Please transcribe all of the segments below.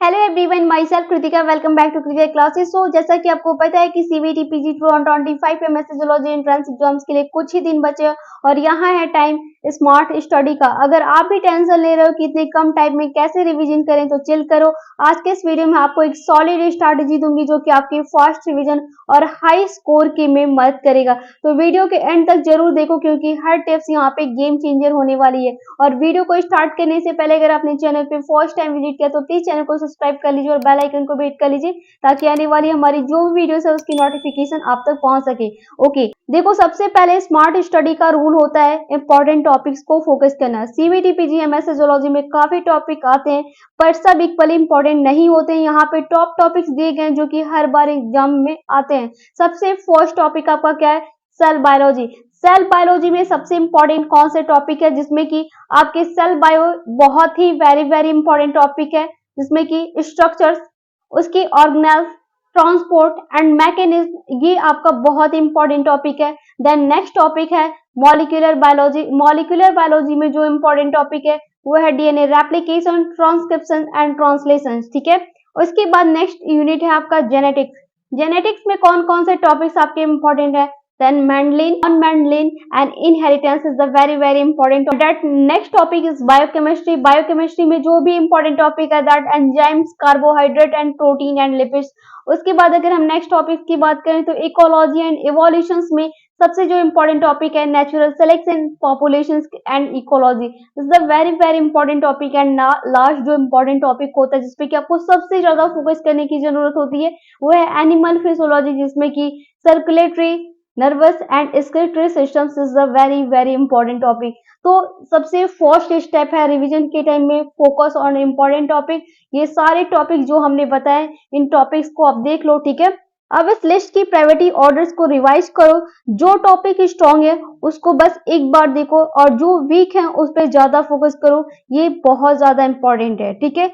Hello everyone, myself Kritika. Welcome back to Kritika classes. So जैसा कि आपको पता है कि CBT PG 2025 MSc zoology entrance exams के लिए कुछ ही दिन बचे और यहाँ है टाइम स्मार्ट स्टडी का। अगर आप भी टेंशन ले रहे हो कि इतने कम टाइम में कैसे रिवीजन करें तो चिल करो। आज के इस वीडियो में आपको एक सॉलिड स्ट्रैटेजी दूंगी जो कि आपकी फास्ट रिवीजन और हाई स्कोर की में मदद करेगा। तो वीडियो के एंड तक जरूर देखो क्योंकि हर टिप्स यहाँ पे गेम चेंजर होने वाली है। और वीडियो को स्टार्ट करने से पहले अगर आपने चैनल पे फर्स्ट टाइम विजिट किया तो प्लीज चैनल को सब्सक्राइब कर लीजिए और बेल आइकन को भी हिट कर लीजिए ताकि आने वाली हमारी जो भी वीडियोस है उसकी नोटिफिकेशन आप तक पहुंच सके। ओके, देखो सबसे पहले स्मार्ट स्टडी का रूल होता है इंपॉर्टेंट टॉपिक्स को फोकस करना। सीबीटी पीजी एमएससी जूलॉजी में काफी टॉपिक आते हैं पर सब इक्वली इंपॉर्टेंट नहीं होते हैं। यहाँ पे टॉप टॉपिक्स दिए गए जो कि हर बार एग्जाम में आते हैं। सबसे फर्स्ट टॉपिक आपका क्या है? Cell biology. सेल बायोलॉजी में सबसे इंपॉर्टेंट कौन से टॉपिक है जिसमें कि आपके सेल बायो बहुत ही वेरी इंपॉर्टेंट टॉपिक है जिसमें कि स्ट्रक्चर्स, उसकी ऑर्गेनेल्स, ट्रांसपोर्ट एंड मैकेनिज्म, ये आपका बहुत इंपॉर्टेंट टॉपिक है। देन नेक्स्ट टॉपिक है मॉलिक्यूलर बायोलॉजी। मॉलिक्यूलर बायोलॉजी में जो इंपॉर्टेंट टॉपिक है वो है DNA replication, transcription and translation. ठीक है, उसके बाद नेक्स्ट यूनिट है आपका जेनेटिक्स। जेनेटिक्स में कौन कौन से टॉपिक्स आपके इंपॉर्टेंट है? Then Mendelian, non-Mendelian and inheritance is the very important. That next topic is biochemistry. Biochemistry में जो भी important topic है that enzymes, carbohydrate and protein and lipids. उसके बाद अगर हम next topic की बात करें तो ecology and evolutions में सबसे जो important topic है natural selection, populations and ecology. This is the very important topic and last जो important topic होता है जिसपे कि आपको सबसे ज्यादा फोकस करने की जरूरत होती है वो है animal physiology जिसमें कि circulatory, nervous and excretory systems is the very important topic. तो सबसे फर्स्ट स्टेप है रिवीजन के टाइम में फोकस ऑन इम्पोर्टेंट टॉपिक। ये सारे टॉपिक जो हमने बताए इन टॉपिक्स को आप देख लो। ठीक है, अब इस लिस्ट की प्रायोरिटी ऑर्डर्स को रिवाइज करो। जो टॉपिक स्ट्रॉन्ग है उसको बस एक बार देखो और जो वीक है उस पर ज्यादा फोकस करो। ये बहुत ज्यादा इंपॉर्टेंट है। ठीक है,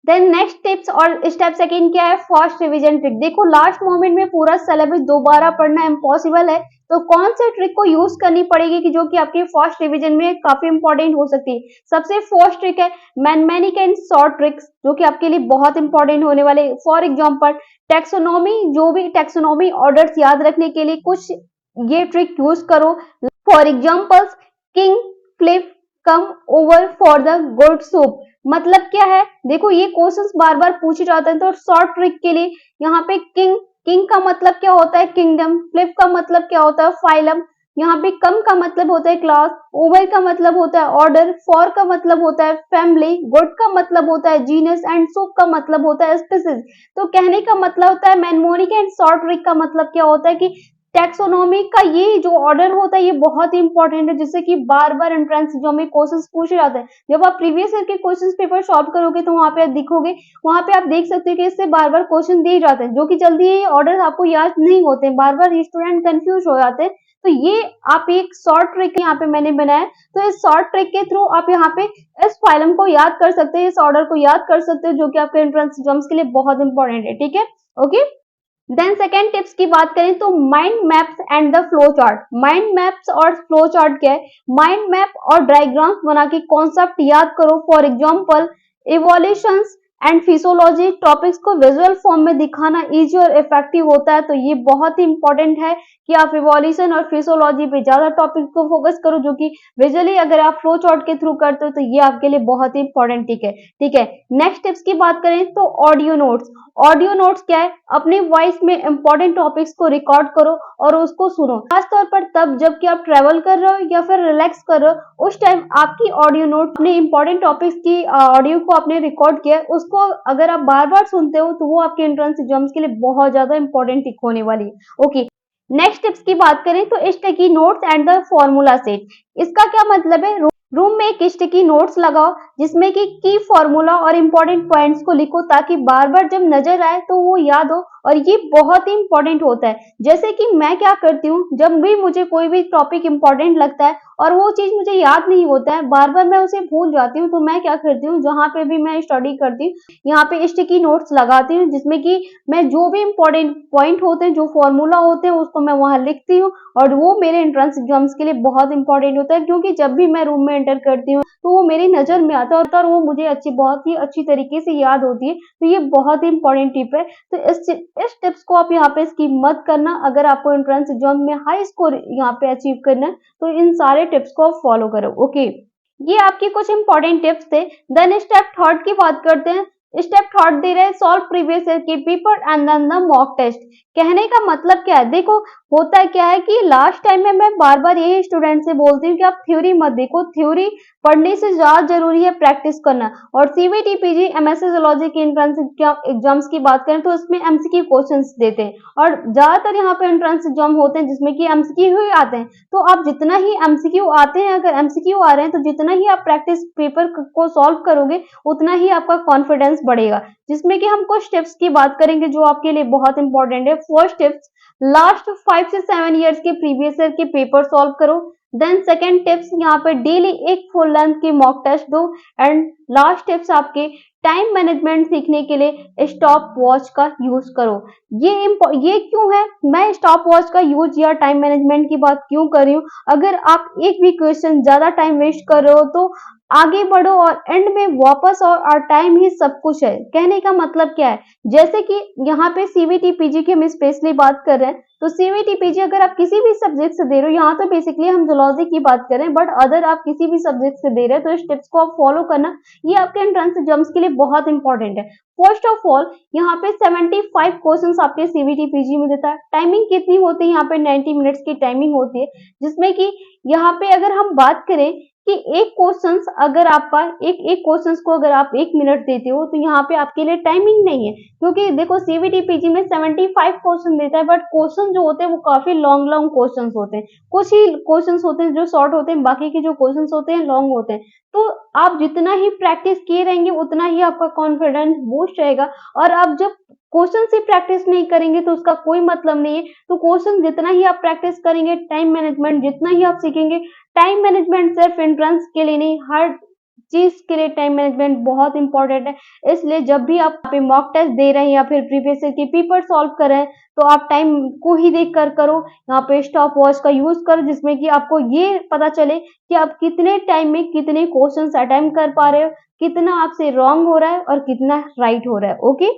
देन नेक्स्ट टिप्स और स्टेप सेकंड क्या है? Fast revision trick. देखो लास्ट मोमेंट में पूरा सिलेबस दोबारा पढ़ना इम्पॉसिबल है तो कौन से ट्रिक को यूज करनी पड़ेगी कि जो कि आपके फास्ट रिवीजन में काफी इंपॉर्टेंट हो सकती है। सबसे फर्स्ट ट्रिक है मैनमैनिक एंड शॉर्ट ट्रिक्स जो कि आपके लिए बहुत इंपॉर्टेंट होने वाले। फॉर एग्जाम्पल टेक्सोनॉमी, जो भी टेक्सोनॉमी ऑर्डर्स याद रखने के लिए कुछ ये ट्रिक यूज करो। For examples king, flip, come over for the good soup. मतलब क्या है? देखो ये क्वेश्चंस बार बार पूछे जाते हैं तो शॉर्ट ट्रिक के लिए यहाँ पे किंग का मतलब क्या होता है? किंगडम। फ्लिप का मतलब क्या होता है? फाइलम। यहाँ पे कम का मतलब होता है क्लास। ओवर का मतलब होता है ऑर्डर। फॉर का मतलब होता है फैमिली। गुड का मतलब होता है जीनस एंड सूप का मतलब होता है स्पीसीज। तो कहने का मतलब होता है मैनमोनिक एंड शॉर्ट ट्रिक का मतलब क्या होता है कि टैक्सोनॉमी का ये जो ऑर्डर होता है ये बहुत ही इंपॉर्टेंट है जिससे कि बार बार एंट्रेंस एग्जाम में क्वेश्चंस पूछे जाते हैं। जब आप प्रीवियस ईयर के क्वेश्चंस पेपर सॉल्व करोगे तो वहां पे आप दिखोगे, वहां पे आप देख सकते हो कि इससे बार बार क्वेश्चन दिए जाते हैं जो कि जल्दी ये ऑर्डर आपको याद नहीं होते, बार बार स्टूडेंट कंफ्यूज हो जाते हैं। तो ये आप एक शॉर्ट ट्रिक यहाँ पे मैंने बनाया तो इस शॉर्ट ट्रिक के थ्रू आप यहाँ पे इस फाइलम को याद कर सकते हैं, इस ऑर्डर को याद कर सकते हो जो कि आपके एंट्रेंस एग्जाम्स के लिए बहुत इंपॉर्टेंट है। ठीक है, ओके। देन सेकेंड टिप्स की बात करें तो mind maps and the flow chart. Mind maps और फ्लो चार्ट क्या है? माइंड मैप और डायग्राम्स बना के कॉन्सेप्ट याद करो। For example evolutions and physiology topics को विजुअल फॉर्म में दिखाना इजी और इफेक्टिव होता है। तो ये बहुत ही इंपॉर्टेंट है कि आप इवोल्यूशन और फिजियोलॉजी पे ज्यादा टॉपिक को फोकस करो जो कि विजुअली अगर आप फ्लो चार्ट के थ्रू करते हो तो ये आपके लिए बहुत ही इंपॉर्टेंट ठीक है। नेक्स्ट टिप्स की बात करें तो ऑडियो नोट्स। ऑडियो नोट्स क्या है? अपनी वॉइस में इंपॉर्टेंट टॉपिक्स को रिकॉर्ड करो और उसको सुनो। खासतौर पर तब जबकि आप ट्रेवल कर रहे हो या फिर रिलैक्स कर रहे हो उस टाइम आपकी ऑडियो नोट अपने इंपॉर्टेंट टॉपिक्स की ऑडियो को आपने रिकॉर्ड किया उसको अगर आप बार बार सुनते हो तो वो आपके एंट्रेंस एग्जाम्स के लिए बहुत ज्यादा इंपॉर्टेंट टिक होने वाली है। ओके, नेक्स्ट टिप्स की बात करें तो sticky notes and the formula set. इसका क्या मतलब है? रूम में एक स्टिकी नोट्स लगाओ जिसमें कि की फॉर्मूला और इंपॉर्टेंट पॉइंट्स को लिखो ताकि बार बार जब नजर आए तो वो याद हो और ये बहुत ही इंपॉर्टेंट होता है। जैसे कि मैं क्या करती हूँ, जब भी मुझे कोई भी टॉपिक इंपॉर्टेंट लगता है और वो चीज मुझे याद नहीं होता है, बार बार मैं उसे भूल जाती हूँ। तो मैं क्या करती हूँ, जहाँ पे भी मैं स्टडी करती हूँ यहाँ पे स्टिकी नोट्स लगाती हूँ, जिसमें कि मैं जो भी इंपॉर्टेंट पॉइंट होते हैं, जो फॉर्मूला होते हैं, उसको मैं वहां लिखती हूँ। और वो मेरे एंट्रेंस एग्जाम्स के लिए बहुत इंपॉर्टेंट होता है, क्योंकि जब भी मैं रूम में एंटर करती हूँ तो वो मेरी नजर में आता है और वो मुझे बहुत ही अच्छी तरीके से याद होती है। तो ये बहुत ही इंपॉर्टेंट टिप है। तो इस टिप्स को आप यहाँ पे स्किप मत करना। अगर आपको एंट्रेंस एग्जाम में हाई स्कोर यहाँ पे अचीव करना है तो इन सारे टिप्स को आप फॉलो करो। ओके, ये आपके कुछ इंपॉर्टेंट टिप्स थे। देन स्टेप थर्ड की बात करते हैं। स्टेप थर्ड दे रहे हैं सॉल्व प्रीवियस ईयर के paper and then the mock test. कहने का मतलब क्या है, देखो होता क्या है कि लास्ट टाइम में मैं बार बार यही स्टूडेंट से बोलती हूँ कि आप थ्योरी मत देखो, थ्योरी पढ़ने से ज्यादा जरूरी है प्रैक्टिस करना। और सीवीटी पीजी एमएससी जूलॉजी की एंट्रेंस एग्जाम्स की बात करें तो इसमें एमसीक्यू क्वेश्चंस देते हैं और ज्यादातर यहाँ पे एंट्रेंस एग्जाम होते हैं जिसमें कि एमसीक्यू ही आते हैं। तो आप जितना ही एमसीक्यू आते हैं, अगर एमसीक्यू आ रहे हैं तो जितना ही आप प्रैक्टिस पेपर को सॉल्व करोगे उतना ही आपका कॉन्फिडेंस बढ़ेगा। जिसमें कि हम कुछ टिप्स की बात करेंगे जो आपके लिए बहुत इंपॉर्टेंट है। फर्स्ट टिप्स, लास्ट 5 से 7 इयर्स के प्रीवियस ईयर के पेपर सॉल्व करो। देन सेकेंड टिप्स, यहाँ पे डेली एक फुल लेंथ की मॉक टेस्ट दो। एंड लास्ट टिप्स आपके टाइम मैनेजमेंट सीखने के लिए स्टॉप वॉच का यूज करो। ये क्यों है, मैं स्टॉप वॉच का यूज या टाइम मैनेजमेंट की बात क्यों कर रही हूँ? अगर आप एक भी क्वेश्चन ज्यादा टाइम वेस्ट कर रहे हो तो आगे बढ़ो और एंड में वापस और टाइम ही सब कुछ है। कहने का मतलब क्या है, जैसे कि यहाँ पे सीवीटी पीजी की हम स्पेशली बात कर रहे हैं, तो सीवीटी पीजी अगर आप किसी भी सब्जेक्ट से दे रहे हो, यहाँ तो बेसिकली हम जूलॉजी की बात कर रहे हैं, बट अदर आप किसी भी सब्जेक्ट से दे रहे हैं तो इस टिप्स को आप फॉलो करना, ये आपके एंट्रेंस एग्जाम्स के लिए बहुत इंपॉर्टेंट है। फर्स्ट ऑफ ऑल, यहाँ पे 75 क्वेश्चन आपके सीवीटी पीजी में देता है। टाइमिंग कितनी होती है, यहाँ पे 90 मिनट्स की टाइमिंग होती है, जिसमें कि यहाँ पे अगर हम बात करें कि एक क्वेश्चन अगर आपका एक क्वेश्चन को अगर आप 1 मिनट देते हो तो यहाँ पे आपके लिए टाइमिंग नहीं है, क्योंकि देखो सीवीटी पीजी में 75 क्वेश्चन देता है, बट क्वेश्चन जो होते हैं वो काफी लॉन्ग लॉन्ग क्वेश्चन होते हैं। कुछ ही क्वेश्चन होते हैं जो शॉर्ट होते हैं, बाकी के जो क्वेश्चन होते हैं लॉन्ग होते हैं। तो आप जितना ही प्रैक्टिस किए रहेंगे उतना ही आपका कॉन्फिडेंस बूस्ट रहेगा। और आप जब क्वेश्चन से प्रैक्टिस नहीं करेंगे तो उसका कोई मतलब नहीं है। तो क्वेश्चन जितना ही आप प्रैक्टिस करेंगे, टाइम मैनेजमेंट जितना ही आप सीखेंगे, टाइम मैनेजमेंट सिर्फ एंट्रेंस के लिए नहीं, हर चीज के लिए टाइम मैनेजमेंट बहुत इंपॉर्टेंट है। इसलिए जब भी आप मॉक टेस्ट दे रहे हैं या फिर प्रीवियस ईयर के पेपर सॉल्व कर रहे हैं तो आप टाइम को ही देख कर करो। यहाँ पे स्टॉप वॉच का यूज करो, जिसमें कि आपको ये पता चले कि आप कितने टाइम में कितने क्वेश्चंस अटेम्प्ट कर पा रहे हो, कितना आपसे रॉन्ग हो रहा है और कितना राइट हो रहा है। Okay,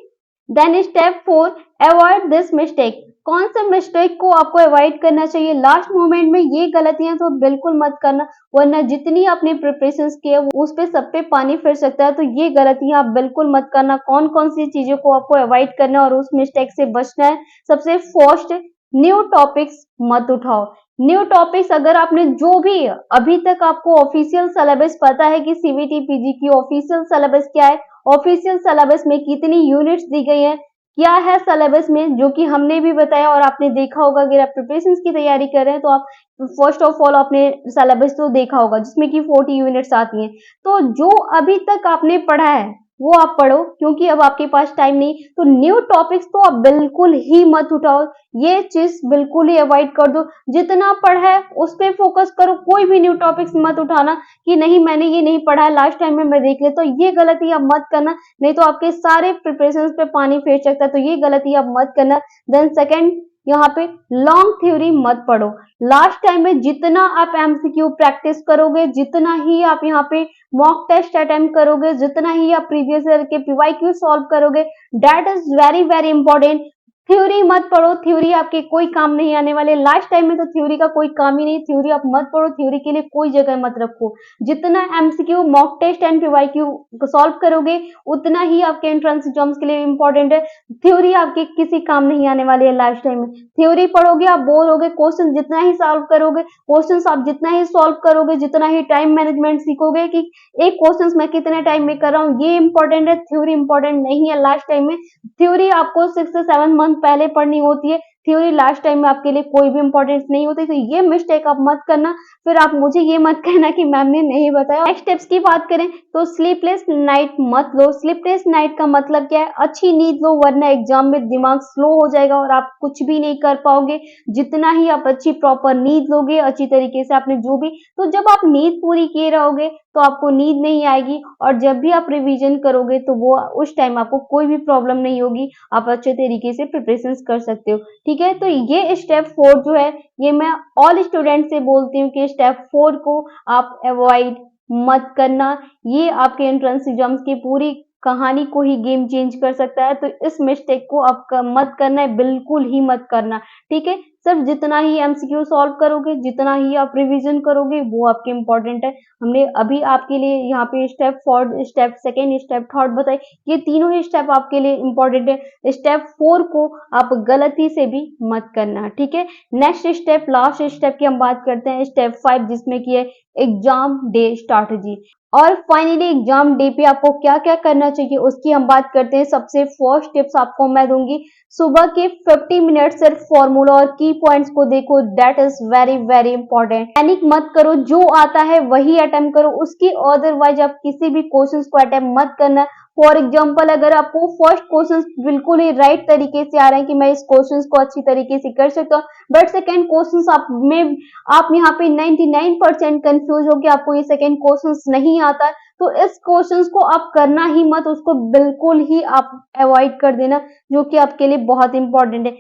then step 4, avoid this mistake. कौन सा मिस्टेक को आपको अवॉइड करना चाहिए? लास्ट मोमेंट में ये गलतियां तो बिल्कुल मत करना, वरना जितनी आपने प्रिपरेशंस की है उस पे सब पे पानी फिर सकता है। तो ये गलतियां आप बिल्कुल मत करना। कौन कौन सी चीजों को आपको अवॉइड करना है और उस मिस्टेक से बचना है? सबसे फर्स्ट, न्यू टॉपिक्स मत उठाओ। न्यू टॉपिक्स, अगर आपने जो भी अभी तक आपको ऑफिशियल सिलेबस पता है कि सीवीटी पीजी की ऑफिशियल सिलेबस क्या है, ऑफिशियल सिलेबस में कितनी यूनिट्स दी गई हैं, क्या है सिलेबस में, जो कि हमने भी बताया और आपने देखा होगा। अगर आप प्रिपरेशन की तैयारी कर रहे हैं तो आप फर्स्ट ऑफ ऑल आपने सिलेबस तो देखा होगा जिसमें कि 40 यूनिट्स आती हैं। तो जो अभी तक आपने पढ़ा है वो आप पढ़ो, क्योंकि अब आपके पास टाइम नहीं। तो न्यू टॉपिक्स तो आप बिल्कुल ही मत उठाओ, ये चीज बिल्कुल ही अवॉइड कर दो। जितना पढ़ा है उस पर फोकस करो, कोई भी न्यू टॉपिक्स मत उठाना कि नहीं मैंने ये नहीं पढ़ा है, लास्ट टाइम में मैं देख लेता हूं। ये गलती आप मत करना, नहीं तो आपके सारे प्रिपरेशन पे पानी फेर सकता है। तो ये गलती आप मत करना। देन सेकेंड, यहाँ पे लॉन्ग थ्योरी मत पढ़ो। लास्ट टाइम में जितना आप एमसीक्यू प्रैक्टिस करोगे, जितना ही आप यहाँ पे मॉक टेस्ट अटेम्प्ट करोगे, जितना ही आप प्रीवियस ईयर के पीवाईक्यू सॉल्व करोगे, that is very very important. Theory मत पढ़ो, थ्योरी आपके कोई काम नहीं आने वाले। लास्ट टाइम में तो थ्योरी का कोई काम ही नहीं, थ्योरी आप मत पढ़ो, थ्योरी के लिए कोई जगह मत रखो। जितना MCQ mock test and PYQ solve करोगे उतना ही आपके एंट्रेंस एग्जाम्स के लिए इंपॉर्टेंट है। थ्योरी आपके किसी काम नहीं आने वाली है लास्ट टाइम में। थ्योरी पढ़ोगे आप बोर होगे, क्वेश्चन जितना ही सॉल्व करोगे, क्वेश्चन आप जितना ही सॉल्व करोगे, जितना ही टाइम मैनेजमेंट सीखोगे कि एक क्वेश्चन मैं कितने टाइम में कर रहा हूँ, ये इंपॉर्टेंट है, थ्योरी इंपॉर्टेंट नहीं है लास्ट टाइम में। थ्योरी आपको 6 से 7 मंथ पहले पढ़नी होती है। थ्योरी लास्ट टाइम में आपके लिए कोई भी इंपॉर्टेंस नहीं होती, तो ये मिस्टेक आप मत करना, फिर आप मुझे ये मत कहना कि मैम ने नहीं बताया। नेक्स्ट स्टेप्स की बात करें तो स्लीपलेस नाइट मत लो। स्लीपलेस नाइट का मतलब क्या है? अच्छी नींद लो, वरना एग्जाम में दिमाग स्लो हो जाएगा और आप कुछ भी नहीं कर पाओगे। जितना ही आप अच्छी प्रॉपर नींद लोगे अच्छी तरीके से, आपने जो भी, तो जब आप नींद पूरी किए रहोगे तो आपको नींद नहीं आएगी, और जब भी आप रिवीजन करोगे तो वो उस टाइम आपको कोई भी प्रॉब्लम नहीं होगी, आप अच्छे तरीके से प्रिपरेशन कर सकते हो। ठीक है, तो ये स्टेप 4 जो है, ये मैं ऑल स्टूडेंट से बोलती हूँ कि स्टेप 4 को आप अवॉइड मत करना। ये आपके एंट्रेंस एग्जाम्स की पूरी कहानी को ही गेम चेंज कर सकता है, तो इस मिस्टेक को आप मत करना है, बिल्कुल ही मत करना। ठीक है, सिर्फ जितना ही एमसीक्यू सॉल्व करोगे, जितना ही आप रिवीजन करोगे, वो आपके इम्पोर्टेंट है। हमने अभी आपके लिए यहाँ पे स्टेप 4, स्टेप 2, स्टेप 3 बताए, ये तीनों ही स्टेप आपके लिए इम्पोर्टेंट है। स्टेप 4 को आप गलती से भी मत करना। ठीक है, नेक्स्ट स्टेप, लास्ट स्टेप की हम बात करते हैं, स्टेप 5, जिसमें की है एग्जाम डे स्ट्रैटेजी। और फाइनली एग्जाम डे पे आपको क्या क्या करना चाहिए उसकी हम बात करते हैं। सबसे फर्स्ट टिप्स आपको मैं दूंगी, सुबह के 50 मिनट सिर्फ फॉर्मूला और की पॉइंट्स को देखो, that is very very important. Panic मत करो, जो आता है वही अटेम्प्ट करो, उसकी अदरवाइज आप किसी भी क्वेश्चंस को अटेम्प्ट मत करना। फॉर एग्जाम्पल, अगर आपको फर्स्ट क्वेश्चन बिल्कुल ही राइट तरीके से आ रहे हैं कि मैं इस क्वेश्चन को अच्छी तरीके से कर सकता हूँ, बट सेकेंड क्वेश्चन आप यहाँ पे 99% कंफ्यूज हो कि आपको ये सेकेंड क्वेश्चन नहीं आता, तो इस क्वेश्चंस को आप करना ही मत, उसको बिल्कुल ही आप अवॉइड कर देना, जो कि आपके लिए बहुत इंपॉर्टेंट है।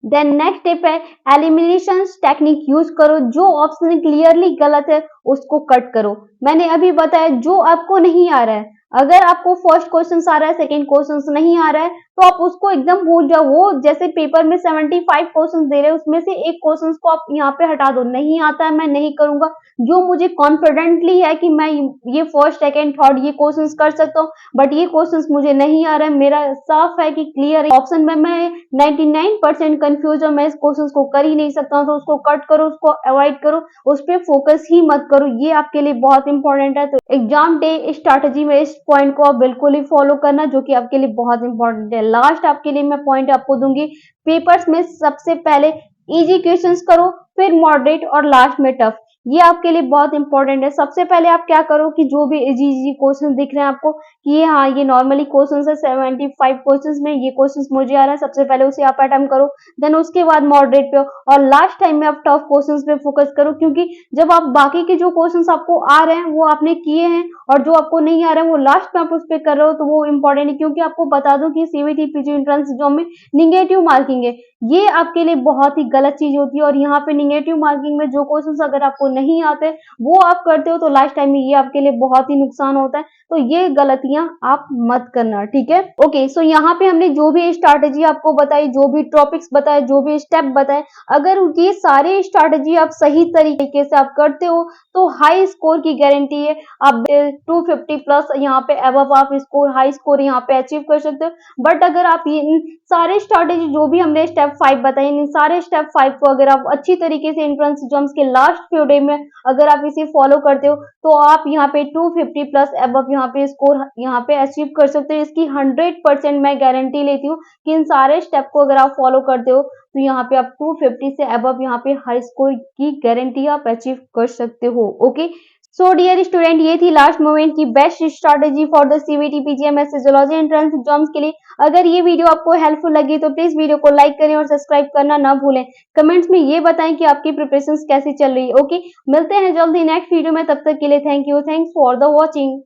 देन नेक्स्ट स्टेप है एलिमिनेशन टेक्निक यूज करो, जो ऑप्शन क्लियरली गलत है उसको कट करो। मैंने अभी बताया, जो आपको नहीं आ रहा है, अगर आपको फर्स्ट क्वेश्चन आ रहा है, सेकंड क्वेश्चन नहीं आ रहा है, तो आप उसको एकदम भूल जाओ। वो जैसे पेपर में 75 क्वेश्चन दे रहे हैं, उसमें से एक क्वेश्चन को आप यहाँ पे हटा दो, नहीं आता है मैं नहीं करूंगा। जो मुझे कॉन्फिडेंटली है कि मैं ये फर्स्ट सेकंड थर्ड ये क्वेश्चन कर सकता हूँ, बट ये क्वेश्चन मुझे नहीं आ रहा है, मेरा साफ है कि क्लियर ऑप्शन में मैं 99% कंफ्यूज हूँ, मैं इस क्वेश्चन को कर ही नहीं सकता हूँ, तो उसको कट करो, उसको अवॉइड करो, उस पर फोकस ही मत करो। ये आपके लिए बहुत इंपॉर्टेंट है। तो एग्जाम डे स्ट्रैटेजी में इस पॉइंट को आप बिल्कुल ही फॉलो करना, जो कि आपके लिए बहुत इंपॉर्टेंट है। लास्ट आपके लिए मैं पॉइंट आपको दूंगी, पेपर्स में सबसे पहले इजी क्वेश्चंस करो, फिर मॉडरेट और लास्ट में टफ। ये आपके लिए बहुत इंपॉर्टेंट है। सबसे पहले आप क्या करो कि जो भी इजी क्वेश्चन दिख रहे हैं आपको कि ये हाँ ये नॉर्मली क्वेश्चन है, 75 क्वेश्चन में ये क्वेश्चन मुझे आ रहा है, सबसे पहले उसे आप अटेम्प्ट करो। देन उसके बाद मॉडरेट पे और लास्ट टाइम में आप टफ क्वेश्चन पे फोकस करो, क्योंकि जब आप बाकी के जो क्वेश्चन आपको आ रहे हैं वो आपने किए हैं, और जो आपको नहीं आ रहा है वो लास्ट में आप उस पर कर रहे हो, तो वो इंपॉर्टेंट है। क्योंकि आपको बता दूं कि सीवीटी पीजी एंट्रेंस एग्जाम में निगेटिव मार्किंग है, ये आपके लिए बहुत ही गलत चीज होती है। और यहाँ पे निगेटिव मार्किंग में जो क्वेश्चंस अगर आपको नहीं आते वो आप करते हो, तो लास्ट टाइम में ये आपके लिए बहुत ही नुकसान होता है। तो ये गलतियां आप मत करना। ठीक है, ओके। सो यहाँ पे हमने जो भी स्ट्रैटेजी आपको बताई, जो भी टॉपिक्स बताए, जो भी स्टेप बताए, अगर ये सारे स्ट्रैटेजी आप सही तरीके से आप करते हो तो हाई स्कोर की गारंटी है। आप 250 प्लस यहाँ पे अबव आप स्कोर, हाई स्कोर यहाँ पे अचीव कर सकते हो। बट अगर आप ये सारे स्ट्रैटेजी जो भी हमने स्टेप 5 बताए, इन सारे स्टेप 5 को अगर आप अच्छी तरीके से एंट्रेंस एग्जाम्स के लास्ट फ्यू डे में अगर आप इसे फॉलो करते हो, तो आप यहाँ पे 250 प्लस अबव यहाँ पे स्कोर यहाँ पे अचीव कर सकते हो। इसकी 100% मैं गारंटी लेती हूँ कि इन सारे स्टेप को अगर आप फॉलो करते हो तो यहाँ पे आप 250 से अबव यहाँ पे हाई स्कोर की गारंटी आप अचीव कर सकते हो। ओके, सो डियर स्टूडेंट, ये थी लास्ट मोमेंट की best strategy for the CVT PGMS physiology entrance exams के लिए। अगर ये वीडियो आपको हेल्पफुल लगी तो प्लीज वीडियो को लाइक करें और सब्सक्राइब करना ना भूलें। कमेंट्स में ये बताएं कि आपकी प्रिपरेशन कैसी चल रही है। ओके, मिलते हैं जल्दी नेक्स्ट वीडियो में, तब तक के लिए thank you, thanks for the watching.